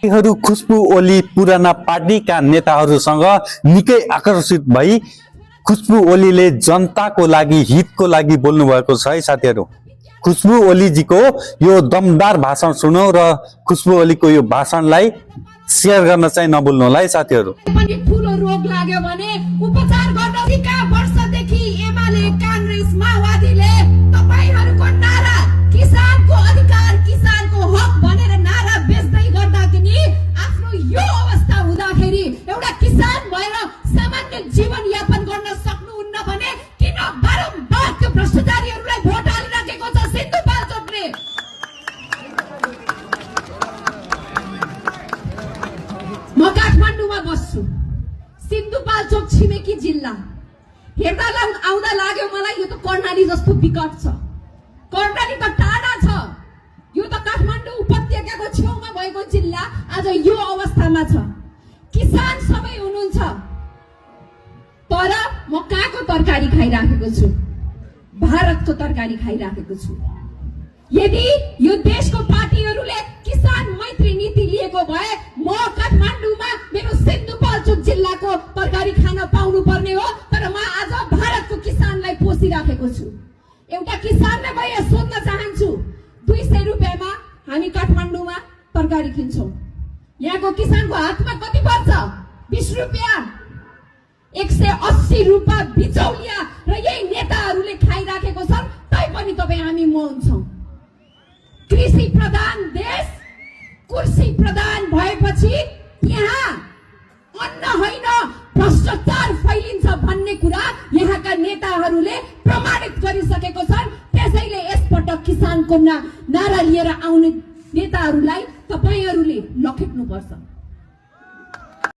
खुशबु ओली पुराना पार्टीका नेताहरूसँग निकै आकर्षित भई खुशबु ओलीले जनताको लागि हितको लागि बोल्नु भएको छ है साथीहरू। खुशबु ओलीजीको यो दमदार भाषण सुनौ र खुशबु ओलीको यो भाषणलाई शेयर गर्न चाहिँ नभुल्नु होला है साथीहरू। पनि ठूलो रोग लाग्यो भने उपचार गर्न सिका वर्षदेखि एमाले कांग्रेस माओवादीले तपाईहरुको नारा किसानको अधिकार किसानको हक भनेर नारा बेच्दै गर्दा पनि आफ्नो यो अवस्था हुँदाखेरि एउटा किसान भएर सामान्य जीवन यापन गर्न सक्नुहुन्न भने किन बारम्बार त्यो भ्रष्टाचारीहरूलाई भोट हालिराखेको छ सिन्धुपाल्चोकले। म काठमाडौँमा बस्छु, सिन्धुपाल्चोक छिमेकी जिल्ला। हेर्दा आउँदा लाग्यो मलाई यो त कर्णाली जस्तो विकट छ। कर्णाली त टाढा छ, यो त काठमाडौँ उपत्यकाको छेउमा भएको जिल्ला आज यो अवस्थामा छ। किसान सबै हुनुहुन्छ, तर म कहाँको तरकारी खाइराखेको छु? भारतको तरकारी खाइराखेको छु। यदि यो देशको पार्टीहरूले किसान मैत्री नीति लिएको भए म काठमाडौँमा मेरो सिन्धुपाल्चोक जिल्लाको तरकारी खान पाउनु पर्ने हो, तर म आज भारतको किसानलाई पोसिराखेको छु। एउटा किसानले भए सोध्न चाहन्छु, 200 रुपैयाँमा हामी काठमाडौँमा तरकारी किन्छौँ, यहाँको किसानको हातमा कति पर्छ? 20 रुपैयाँ। 180 रुपैयाँ बिचौलिया र यही नेताहरूले खाइराखेको छन्, तैपनि तपाईँ हामी मौन छौँ। कृषि प्रधान देश कुर्सी प्रधान भएपछि यहाँ अन्न होइन भ्रष्टाचार फैलिन्छ भन्ने कुरा यहाँका नेताहरूले प्रमाणित गरिसकेको छन्। त्यसैले यसपटक किसानको नारा लिएर आउने नेताहरूलाई तपाईहरूले लखेट्नुपर्छ।